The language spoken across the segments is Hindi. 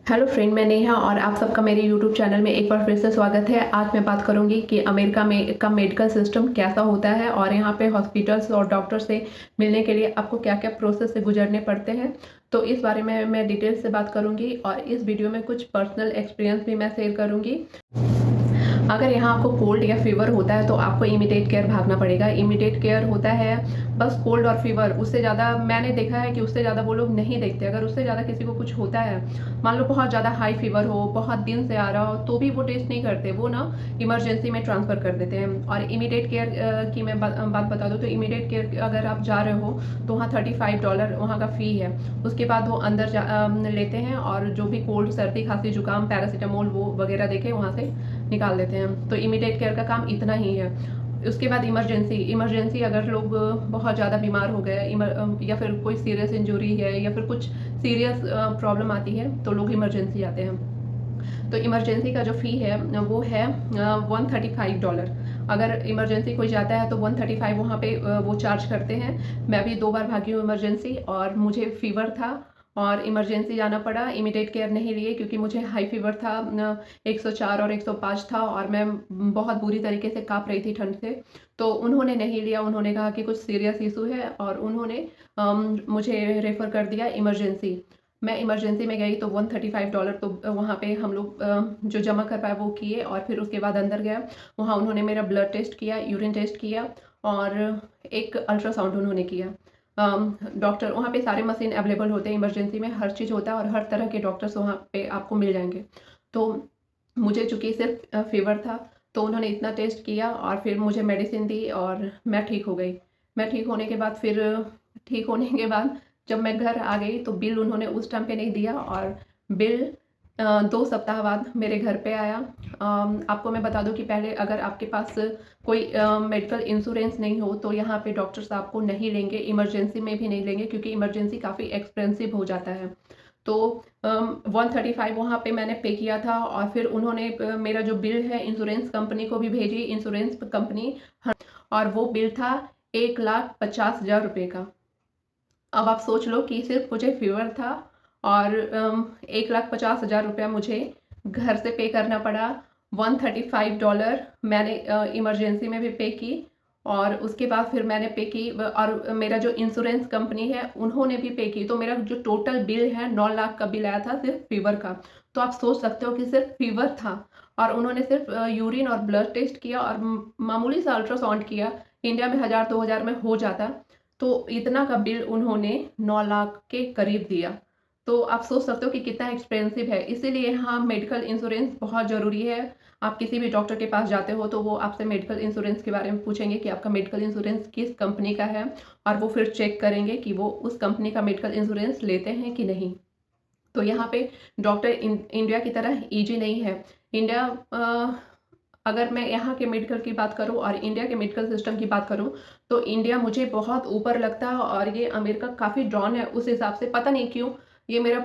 हेलो फ्रेंड, मैं नेहा और आप सबका मेरे यूट्यूब चैनल में एक बार फिर से स्वागत है। आज मैं बात करूंगी कि अमेरिका में का मेडिकल सिस्टम कैसा होता है और यहाँ पे हॉस्पिटल्स और डॉक्टर से मिलने के लिए आपको क्या क्या प्रोसेस से गुजरने पड़ते हैं। तो इस बारे में मैं डिटेल से बात करूंगी और इस वीडियो में कुछ पर्सनल एक्सपीरियंस भी मैं शेयर करूंगी। अगर यहाँ आपको कोल्ड या फीवर होता है तो आपको इमीडिएट केयर भागना पड़ेगा। इमीडिएट केयर होता है बस कोल्ड और फीवर, उससे ज़्यादा मैंने देखा है कि उससे ज़्यादा वो लोग नहीं देखते। अगर उससे ज़्यादा किसी को कुछ होता है, मान लो बहुत ज़्यादा हाई फीवर हो, बहुत दिन से आ रहा हो, तो भी वो टेस्ट नहीं करते, वो ना इमरजेंसी में ट्रांसफ़र कर देते हैं। और इमीडिएट केयर की मैं बात बता दूँ तो इमीडिएट केयर अगर आप जा रहे हो तो वहाँ $35 वहाँ का फ़ी है। उसके बाद वो अंदर लेते हैं और जो भी कोल्ड, सर्दी, खांसी, जुकाम, पैरासीटामोल वो वगैरह देके वहाँ से निकाल देते हैं। तो इमीडिएट केयर का काम इतना ही है। उसके बाद इमरजेंसी अगर लोग बहुत ज़्यादा बीमार हो गए या फिर कोई सीरियस इंजरी है या फिर कुछ सीरियस प्रॉब्लम आती है तो लोग इमरजेंसी आते हैं। तो इमरजेंसी का जो फ़ी है वो है $135। अगर इमरजेंसी कोई जाता है तो 135 वहाँ पे वो चार्ज करते हैं। मैं भी 2 बार भागी हूँ इमरजेंसी और मुझे फ़ीवर था और इमरजेंसी जाना पड़ा। इमीडिएट केयर नहीं लिए क्योंकि मुझे हाई फीवर था, 104 और 105 था और मैं बहुत बुरी तरीके से काँप रही थी ठंड से। तो उन्होंने नहीं लिया, उन्होंने कहा कि कुछ सीरियस इशू है और उन्होंने मुझे रेफ़र कर दिया इमरजेंसी। मैं इमरजेंसी में गई तो $135 तो वहाँ पे हम लोग जो जमा कर पाए वो किए और फिर उसके बाद अंदर गया। वहाँ उन्होंने मेरा ब्लड टेस्ट किया, यूरिन टेस्ट किया और एक अल्ट्रासाउंड उन्होंने किया। डॉक्टर वहाँ पे सारे मशीन अवेलेबल होते हैं, इमरजेंसी में हर चीज़ होता है और हर तरह के डॉक्टर्स वहाँ पे आपको मिल जाएंगे। तो मुझे चूँकि सिर्फ फ़ीवर था तो उन्होंने इतना टेस्ट किया और फिर मुझे मेडिसिन दी और मैं ठीक हो गई। मैं ठीक होने के बाद फिर ठीक होने के बाद जब मैं घर आ गई तो बिल उन्होंने उस टाइम पे नहीं दिया और बिल 2 सप्ताह बाद मेरे घर पे आया। आपको मैं बता दूँ कि पहले अगर आपके पास कोई मेडिकल इंश्योरेंस नहीं हो तो यहाँ पे डॉक्टर्स आपको नहीं लेंगे, इमरजेंसी में भी नहीं लेंगे क्योंकि इमरजेंसी काफ़ी एक्सपेंसिव हो जाता है। तो 135 वहाँ पे मैंने पे किया था और फिर उन्होंने मेरा जो बिल है इंश्योरेंस कंपनी को भी भेजी। इंश्योरेंस कंपनी और वो बिल था ₹1,50,000 का। अब आप सोच लो कि सिर्फ मुझे फीवर था और ₹1,50,000 मुझे घर से पे करना पड़ा। $135 मैंने इमरजेंसी में भी पे की और उसके बाद फिर मैंने पे की और मेरा जो इंश्योरेंस कंपनी है उन्होंने भी पे की। तो मेरा जो टोटल बिल है 9 लाख का बिल आया था सिर्फ फीवर का। तो आप सोच सकते हो कि सिर्फ फीवर था और उन्होंने सिर्फ यूरिन और ब्लड टेस्ट किया और मामूली सा अल्ट्रासाउंड किया। इंडिया में 1000-2000 में हो जाता। तो इतना का बिल उन्होंने 9 लाख के करीब दिया। तो आप सोच सकते हो कि कितना एक्सपेंसिव है। इसीलिए हाँ, मेडिकल इंश्योरेंस बहुत ज़रूरी है। आप किसी भी डॉक्टर के पास जाते हो तो वो आपसे मेडिकल इंश्योरेंस के बारे में पूछेंगे कि आपका मेडिकल इंश्योरेंस किस कंपनी का है और वो फिर चेक करेंगे कि वो उस कंपनी का मेडिकल इंश्योरेंस लेते हैं कि नहीं। तो यहाँ पे डॉक्टर इंडिया की तरह ईजी नहीं है। इंडिया अगर मैं यहाँ के मेडिकल की बात करूँ और इंडिया के मेडिकल सिस्टम की बात करूँ तो इंडिया मुझे बहुत ऊपर लगता है और ये अमेरिका काफ़ी डाउन है उस हिसाब से। पता नहीं क्यों, ये मेरा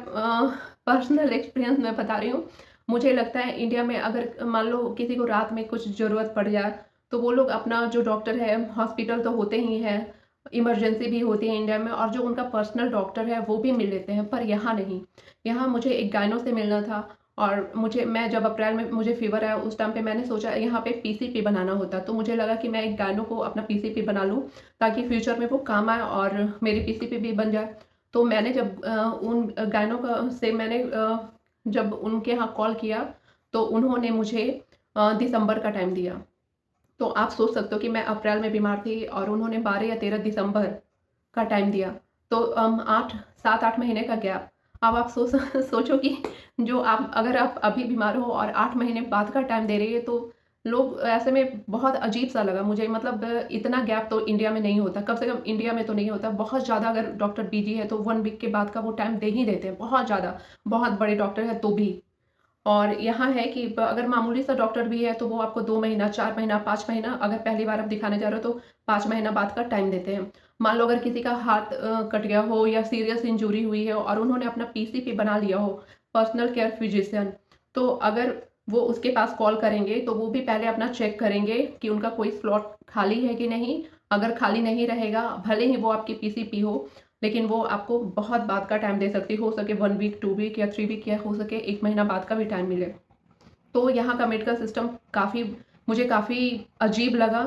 पर्सनल एक्सपीरियंस मैं बता रही हूँ। मुझे लगता है इंडिया में अगर मान लो किसी को रात में कुछ ज़रूरत पड़ जाए तो वो लोग अपना जो डॉक्टर है, हॉस्पिटल तो होते ही हैं, इमरजेंसी भी होती है इंडिया में और जो उनका पर्सनल डॉक्टर है वो भी मिल लेते हैं, पर यहाँ नहीं। यहाँ मुझे एक गायनो से मिलना था और मैं जब अप्रैल में मुझे फ़ीवर आया उस टाइम पे मैंने सोचा यहाँ पे पीसीपी बनाना होता, तो मुझे लगा कि मैं एक गायनो को अपना पीसीपी बना लूँ ताकि फ्यूचर में वो काम आए और मेरी पीसीपी भी बन जाए। तो मैंने जब उन गायनो का से मैंने जब उनके यहाँ कॉल किया तो उन्होंने मुझे दिसंबर का टाइम दिया। तो आप सोच सकते हो कि मैं अप्रैल में बीमार थी और उन्होंने 12 या 13 दिसंबर का टाइम दिया। तो 7-8 महीने का गैप। अब आप सोचो कि जो आप अगर आप अभी बीमार हो और 8 महीने बाद का टाइम दे रही है तो लोग ऐसे में बहुत अजीब-सा लगा मुझे। मतलब इतना गैप तो इंडिया में नहीं होता, कम से कम इंडिया में तो नहीं होता। बहुत ज़्यादा अगर डॉक्टर बिज़ी है तो 1 वीक के बाद का वो टाइम दे ही देते हैं, बहुत ज़्यादा। बहुत बड़े डॉक्टर हैं तो भी। और यहाँ है कि अगर मामूली सा डॉक्टर भी है तो वो आपको 2 महीना, 4 महीना, 5 महीना, अगर पहली बार आप दिखाने जा रहे हो तो 5 महीना बाद का टाइम देते हैं। मान लो अगर किसी का हाथ कट गया हो या सीरियस इंजरी हुई है और उन्होंने अपना पीसीपी बना लिया हो, पर्सनल केयर फिजिशियन, तो अगर वो उसके पास कॉल करेंगे तो वो भी पहले अपना चेक करेंगे कि उनका कोई स्लॉट खाली है कि नहीं। अगर खाली नहीं रहेगा, भले ही वो आपकी पीसीपी हो, लेकिन वो आपको बहुत बाद का टाइम दे सकती है, हो सके 1 वीक, 2 वीक या 3 वीक, या हो सके 1 महीना बाद का भी टाइम मिले। तो यहाँ का मेडिकल सिस्टम मुझे काफ़ी अजीब लगा।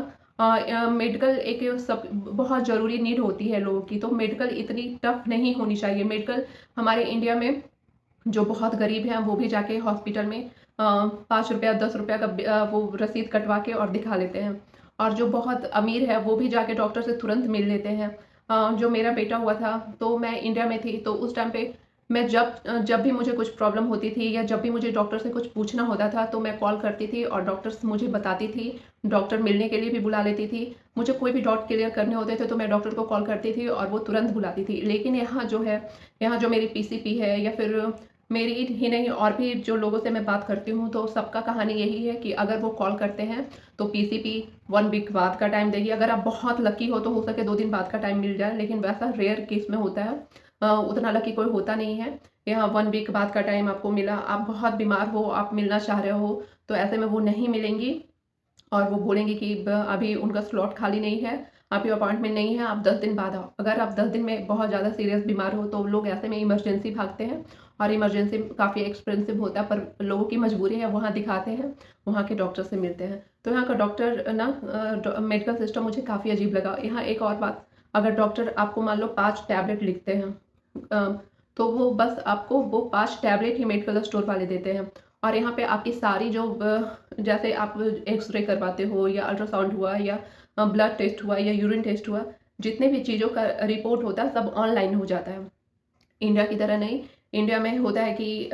मेडिकल एक सब बहुत ज़रूरी नीड होती है लोगों की, तो मेडिकल इतनी टफ नहीं होनी चाहिए। मेडिकल हमारे इंडिया में जो बहुत गरीब हैं वो भी जाके हॉस्पिटल में 5 रुपया 10 रुपया का वो रसीद कटवा के और दिखा लेते हैं, और जो बहुत अमीर है वो भी जाके डॉक्टर से तुरंत मिल लेते हैं। जो मेरा बेटा हुआ था, तो मैं इंडिया में थी, तो उस टाइम पे मैं जब भी मुझे कुछ प्रॉब्लम होती थी या जब भी मुझे डॉक्टर से कुछ पूछना होता था, तो मैं कॉल करती थी और डॉक्टर्स मुझे बताती थी। डॉक्टर मिलने के लिए भी बुला लेती थी। मुझे कोई भी डाउट क्लियर करने होते थे तो मैं डॉक्टर को कॉल करती थी और वो तुरंत बुलाती थी। लेकिन यहाँ जो मेरी पीसीपी है, या फिर मेरी ही नहीं और भी जो लोगों से मैं बात करती हूँ, तो सबका कहानी यही है कि अगर वो कॉल करते हैं तो पीसीपी 1 वीक बाद का टाइम देगी। अगर आप बहुत लकी हो तो हो सके 2 दिन बाद का टाइम मिल जाए, लेकिन वैसा रेयर केस में होता है। उतना लकी कोई होता नहीं है। यहाँ 1 वीक बाद का टाइम आपको मिला, आप बहुत बीमार हो, आप मिलना चाह रहे हो, तो ऐसे में वो नहीं मिलेंगी और वो बोलेंगे कि अभी उनका स्लॉट खाली नहीं है, आपकी अपॉइंटमेंट नहीं है, आप 10 दिन बाद आओ। अगर आप 10 दिन में बहुत ज़्यादा सीरियस बीमार हो तो लोग ऐसे में इमरजेंसी भागते हैं, और इमरजेंसी काफ़ी एक्सपेंसिव होता है, पर लोगों की मजबूरी है, वहाँ दिखाते हैं, वहाँ के डॉक्टर से मिलते हैं। तो यहाँ का डॉक्टर मेडिकल सिस्टम मुझे काफ़ी अजीब लगा। यहाँ एक और बात, अगर डॉक्टर आपको मान लो 5 टैबलेट लिखते हैं, तो वो बस आपको वो 5 टैबलेट ही मेडिकल स्टोर वाले देते हैं, और यहाँ पे आपकी सारी जो जैसे आप एक्सरे करवाते हो, या अल्ट्रासाउंड हुआ, या ब्लड टेस्ट हुआ, या यूरिन टेस्ट हुआ, जितने भी चीज़ों का रिपोर्ट होता है सब ऑनलाइन हो जाता है। इंडिया की तरह नहीं। इंडिया में होता है कि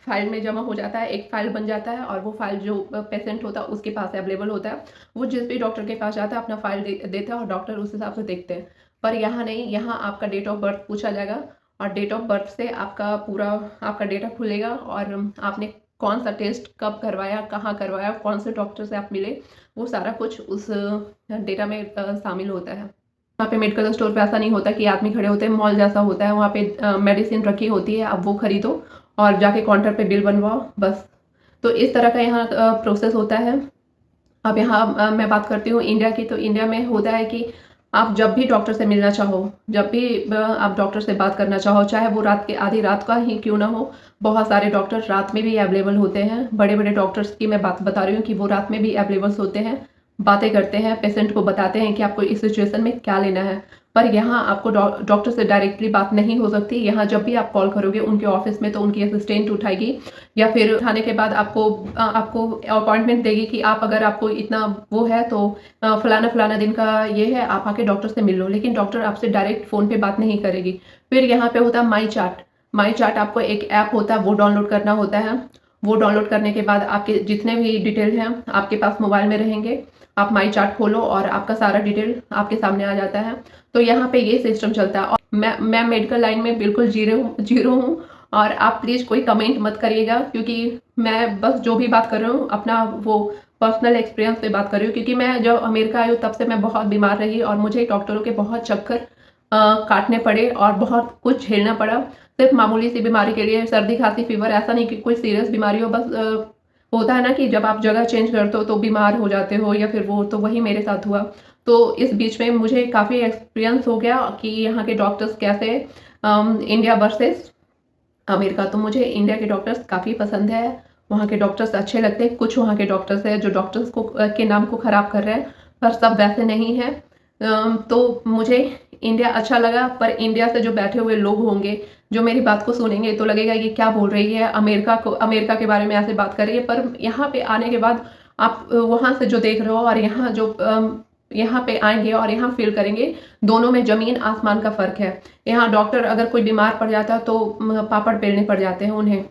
फाइल में जमा हो जाता है, एक फाइल बन जाता है, और वो फाइल जो पेशेंट होता है उसके पास अवेलेबल होता है। वो जिस भी डॉक्टर के पास जाता है अपना फाइल देता है, और डॉक्टर उस हिसाब से देखते हैं। पर यहाँ नहीं, यहाँ आपका डेट ऑफ बर्थ पूछा जाएगा, और डेट ऑफ बर्थ से आपका डेटा खुलेगा, और आपने कौन सा टेस्ट कब करवाया, कहाँ करवाया, कौन से डॉक्टर से आप मिले, वो सारा कुछ उस डेटा में शामिल होता है। वहाँ पे मेडिकल स्टोर पे ऐसा नहीं होता कि आदमी खड़े होते हैं, मॉल जैसा होता है। वहाँ पे मेडिसिन रखी होती है, आप वो खरीदो और जाके काउंटर पे बिल बनवाओ, बस। तो इस तरह का यहाँ प्रोसेस होता है। अब यहाँ मैं बात करती हूँ इंडिया की, तो इंडिया में होता है कि आप जब भी डॉक्टर से मिलना चाहो, जब भी आप डॉक्टर से बात करना चाहो, चाहे वो रात के आधी रात का ही क्यों ना हो, बहुत सारे डॉक्टर रात में भी अवेलेबल होते हैं। बड़े बड़े डॉक्टर्स की मैं बात बता रही हूँ कि वो रात में भी अवेलेबल होते हैं, बातें करते हैं, पेशेंट को बताते हैं कि आपको इस सिचुएशन में क्या लेना है। पर यहाँ आपको डॉक्टर से डायरेक्टली बात नहीं हो सकती। यहाँ जब भी आप कॉल करोगे उनके ऑफिस में, तो उनकी असिस्टेंट उठाएगी, या फिर उठाने के बाद आपको अपॉइंटमेंट देगी कि अगर आपको इतना वो है तो फलाना फलाना दिन का ये है, आप आके डॉक्टर से मिल लो। लेकिन डॉक्टर आपसे डायरेक्ट फ़ोन पे बात नहीं करेगी। फिर यहाँ पे होता है माई चार्ट आपको एक ऐप होता है, वो डाउनलोड करना होता है। वो डाउनलोड करने के बाद आपके जितने भी डिटेल हैं आपके पास मोबाइल में रहेंगे। आप माई चार्ट खोलो और आपका सारा डिटेल आपके सामने आ जाता है। तो यहाँ पे ये सिस्टम चलता है, और मैं मेडिकल लाइन में बिल्कुल जीरो हूँ, और आप प्लीज़ कोई कमेंट मत करिएगा, क्योंकि मैं बस जो भी बात कर रही हूँ अपना वो पर्सनल एक्सपीरियंस पे बात कर रही हूँ। क्योंकि मैं जब अमेरिका आई हूँ तब से मैं बहुत बीमार रही, और मुझे डॉक्टरों के बहुत चक्कर काटने पड़े और बहुत कुछ झेलना पड़ा। सिर्फ मामूली सी बीमारी के लिए, सर्दी खांसी फीवर, ऐसा नहीं कि कोई सीरियस बीमारी हो, बस होता है ना कि जब आप जगह चेंज करते हो तो बीमार हो जाते हो, या फिर वो, तो वही मेरे साथ हुआ। तो इस बीच में मुझे काफ़ी एक्सपीरियंस हो गया कि यहाँ के डॉक्टर्स कैसे, इंडिया वर्सेस अमेरिका। तो मुझे इंडिया के डॉक्टर्स काफ़ी पसंद है, वहाँ के डॉक्टर्स अच्छे लगते हैं। कुछ वहाँ के डॉक्टर्स हैं जो डॉक्टर्स के नाम को ख़राब कर रहे हैं, पर सब वैसे नहीं हैं। तो मुझे इंडिया अच्छा लगा, पर इंडिया से जो बैठे हुए लोग होंगे, जो मेरी बात को सुनेंगे, तो लगेगा ये क्या बोल रही है, अमेरिका के बारे में ऐसे बात कर रही है। पर यहाँ पे आने के बाद आप वहाँ से जो देख रहे हो और यहाँ पे आएंगे और यहाँ फील करेंगे, दोनों में ज़मीन आसमान का फ़र्क है। यहाँ डॉक्टर अगर कोई बीमार पड़ जाता है तो पापड़ बेलने पड़ जाते हैं उन्हें।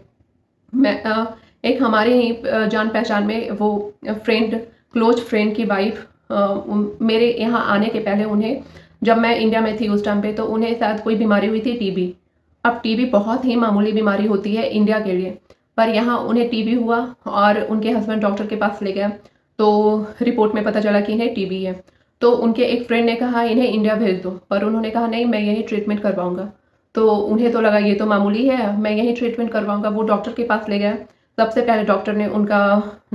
एक हमारे ही जान पहचान में वो क्लोज फ्रेंड की वाइफ, मेरे यहाँ आने के पहले उन्हें, जब मैं इंडिया में थी उस टाइम पे, तो उन्हें शायद कोई बीमारी हुई थी, टीबी। अब टीबी बहुत ही मामूली बीमारी होती है इंडिया के लिए, पर यहाँ उन्हें टीबी हुआ और उनके हस्बैंड डॉक्टर के पास ले गया, तो रिपोर्ट में पता चला कि इन्हें टीबी है। तो उनके एक फ्रेंड ने कहा इन्हें इंडिया भेज दो, पर उन्होंने कहा नहीं, मैं यहीं ट्रीटमेंट करवाऊंगा। तो उन्हें तो लगा ये तो मामूली है, मैं यहीं ट्रीटमेंट करवाऊंगा। वो डॉक्टर के पास ले गया। सबसे पहले डॉक्टर ने उनका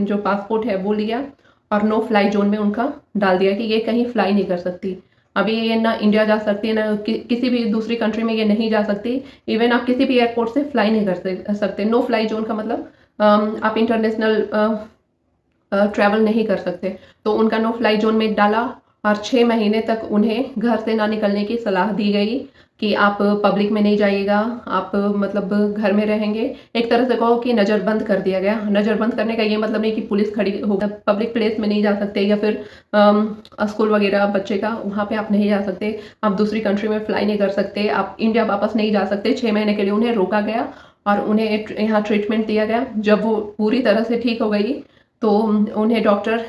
जो पासपोर्ट है वो लिया और नो फ्लाई जोन में उनका डाल दिया कि ये कहीं फ्लाई नहीं कर सकती। अभी ये ना इंडिया जा सकती है, ना किसी भी दूसरी कंट्री में ये नहीं जा सकती। इवन आप किसी भी एयरपोर्ट से फ्लाई नहीं कर सकते। नो फ्लाई जोन का मतलब आप इंटरनेशनल ट्रैवल नहीं कर सकते। तो उनका नो फ्लाई जोन में डाला और 6 महीने तक उन्हें घर से ना निकलने की सलाह दी गई कि आप पब्लिक में नहीं जाइएगा, आप मतलब घर में रहेंगे। एक तरह से कहो कि नज़रबंद कर दिया गया। नज़रबंद करने का ये मतलब नहीं कि पुलिस खड़ी हो, पब्लिक प्लेस में नहीं जा सकते, या फिर स्कूल वगैरह बच्चे का वहाँ पे आप नहीं जा सकते, आप दूसरी कंट्री में फ्लाई नहीं कर सकते, आप इंडिया वापस नहीं जा सकते। 6 महीने के लिए उन्हें रोका गया और उन्हें यहाँ ट्रीटमेंट दिया गया। जब वो पूरी तरह से ठीक हो गई तो उन्हें डॉक्टर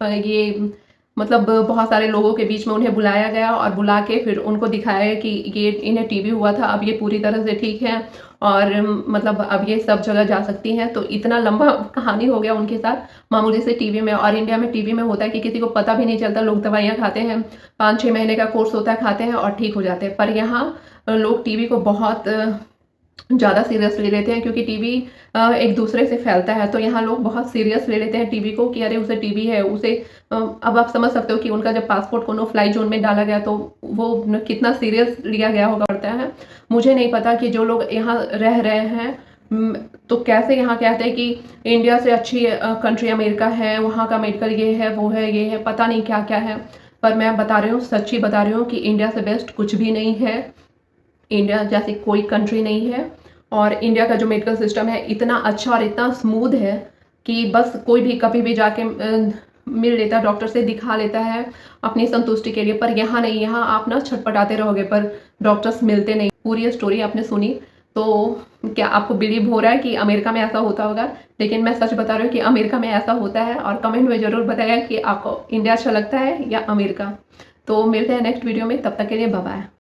ये मतलब बहुत सारे लोगों के बीच में उन्हें बुलाया गया और बुला के फिर उनको दिखाया कि ये इन्हें टीबी हुआ था, अब ये पूरी तरह से ठीक है और मतलब अब ये सब जगह जा सकती हैं। तो इतना लंबा कहानी हो गया उनके साथ मामूली से टीबी में। और इंडिया में टीबी में होता है कि किसी को पता भी नहीं चलता, लोग दवाइयाँ खाते हैं, 5-6 महीने का कोर्स होता है, खाते हैं और ठीक हो जाते हैं। पर यहाँ लोग टीबी को बहुत ज़्यादा सीरियस ले लेते हैं, क्योंकि टीबी एक दूसरे से फैलता है। तो यहाँ लोग बहुत सीरियस ले लेते हैं टीबी को कि अरे उसे टीबी है, उसे अब आप समझ सकते हो कि उनका जब पासपोर्ट को नो फ्लाई जोन में डाला गया तो वो कितना सीरियस लिया गया होगा पड़ता है। मुझे नहीं पता कि जो लोग यहाँ रह रहे हैं तो कैसे यहाँ कहते हैं कि इंडिया से अच्छी कंट्री अमेरिका है, वहाँ का मेडिकल ये है, वो है, ये है, पता नहीं क्या क्या है। पर मैं बता रही हूँ, सच्ची बता रही हूँ कि इंडिया से बेस्ट कुछ भी नहीं है। इंडिया जैसी कोई कंट्री नहीं है। और इंडिया का जो मेडिकल सिस्टम है इतना अच्छा और इतना स्मूथ है कि बस कोई भी कभी भी जाके मिल लेता है, डॉक्टर से दिखा लेता है अपनी संतुष्टि के लिए। पर यहाँ नहीं, यहाँ आप ना छटपटाते रहोगे पर डॉक्टर्स मिलते नहीं। पूरी स्टोरी आपने सुनी तो क्या आपको बिलीव हो रहा है कि अमेरिका में ऐसा होता होगा? लेकिन मैं सच बता रही हूँ कि अमेरिका में ऐसा होता है। और कमेंट में ज़रूर बताया कि आपको इंडिया अच्छा लगता है या अमेरिका। तो मिलते हैं नेक्स्ट वीडियो में, तब तक के लिए बाय बाय।